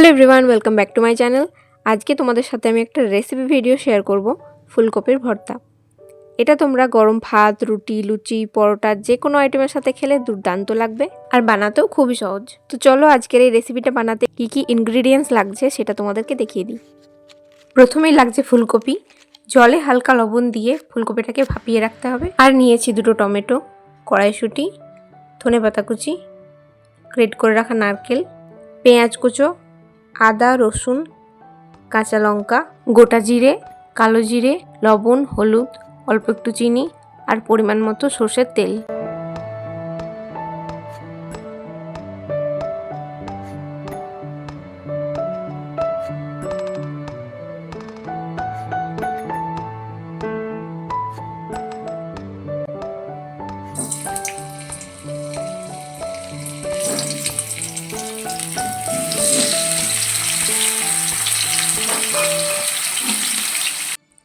Hello everyone, welcome back to my channel. আজকে তোমাদের সাথে আমি একটা রেসিপি ভিডিও শেয়ার করব, ফুলকপির ভর্তা। এটা তোমরা গরম ভাত, রুটি, লুচি, পরোটা যে কোনো আইটেমের সাথে খেলে দুর্দান্ত লাগবে, আর বানাতেও খুবই সহজ। তো চলো আজকের এই রেসিপিটা বানাতে কি কি ইনগ্রিডিয়েন্টস লাগছে সেটা তোমাদেরকে দেখিয়ে দিই। প্রথমেই লাগছে ফুলকপি। জলে হালকা লবণ দিয়ে ফুলকপিটাকে ভাপিয়ে রাখতে হবে। আর নিয়েছি 2টো টমেটো, কড়াইশুঁটি, ধনেপাতা কুচি, গ্রেট করে রাখা নারকেল, পেঁয়াজ কুচো, আদা, রসুন, কাঁচা লঙ্কা, গোটা জিরে, কালো জিরে, লবণ, হলুদ, অল্প একটু চিনি আর পরিমাণ মতো সর্ষের তেল।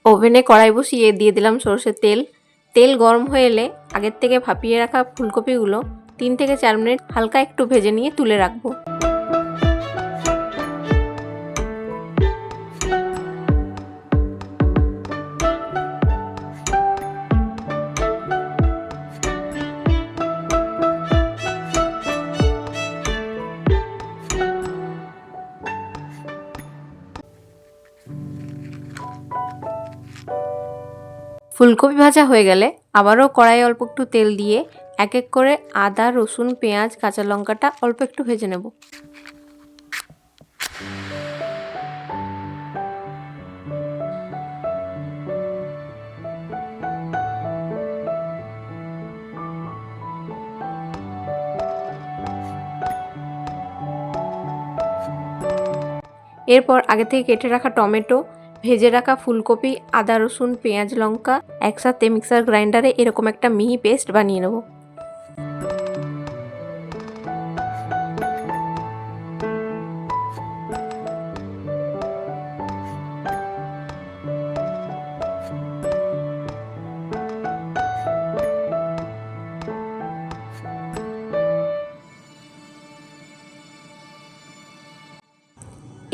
ওভেনে কড়াই বসিয়ে দিয়ে দিলাম সরষের তেল। তেল গরম হয়ে এলে আগের থেকে ভাপিয়ে রাখা ফুলকপিগুলো 3 থেকে 4 মিনিট হালকা একটু ভেজে নিয়ে তুলে রাখবো। ফুলকপি ভাজা হয়ে গেলে আবারও কড়াইয়ে অল্প একটু তেল দিয়ে এক এক করে আদা, রসুন, পেঁয়াজ, কাঁচা লঙ্কাটা অল্প একটু ভেজে নেব। এরপর আগে থেকে কেটে রাখা টমেটো, ভেজে রাখা ফুলকপি, আদা, রসুন, পেঁয়াজ, লঙ্কা একসাথে মিক্সার গ্রাইন্ডারে এরকম একটা মিহি পেস্ট বানিয়ে নেব।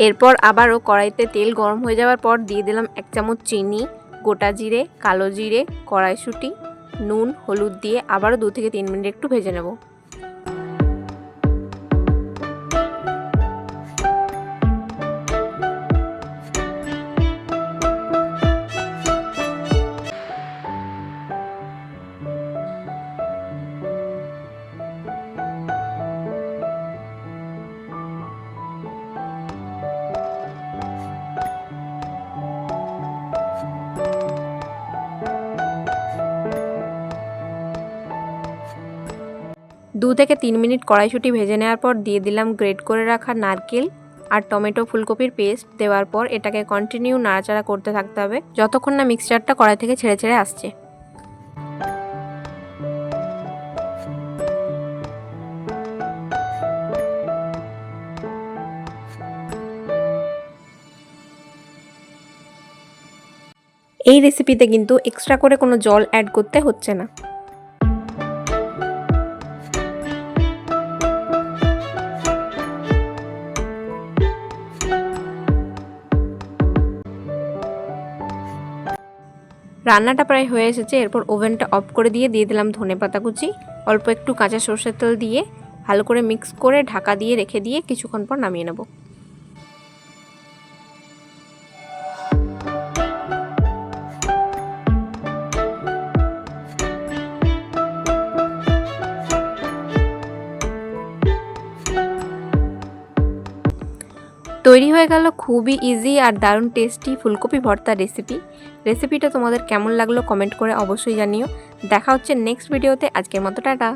এরপর আবারও কড়াইতে তেল গরম হয়ে যাওয়ার পর দিয়ে দিলাম 1 চামচ চিনি, গোটা জিরে, কালো জিরে, কড়াইশুঁটি, নুন, হলুদ দিয়ে আবারও 2 থেকে 3 মিনিট একটু ভেজে নেব। দু থেকে 3 মিনিট কড়াইশুঁটি ভেজে নেওয়ার পর দিয়ে দিলাম গ্রেট করে রাখা নারকেল আর টমেটো ফুলকপির পেস্ট। দেওয়ার পর এটাকে কন্টিনিউ নাড়াচাড়া করতে থাকতে হবে যতক্ষণ না মিক্সচারটা কড়াই থেকে ছেড়ে ছেড়ে আসছে। এই রেসিপিতে কিন্তু এক্সট্রা করে কোনো জল অ্যাড করতে হচ্ছে না। রান্নাটা প্রায় হয়ে এসেছে। এরপর ওভেনটা অফ করে দিয়ে দিলাম ধনেপাতা কুচি, অল্প একটু কাঁচা সরষের তেল দিয়ে ভালো করে মিক্স করে ঢাকা দিয়ে রেখে দিয়ে কিছুক্ষণ পর নামিয়ে নেব। তৈরি হয়ে গেল খুবই ইজি আর দারুণ টেস্টি ফুলকপি ভর্তা রেসিপিটা তোমাদের কেমন লাগলো কমেন্ট করে অবশ্যই জানিও। দেখা হচ্ছে নেক্সট ভিডিওতে। আজকের মতো টাটা।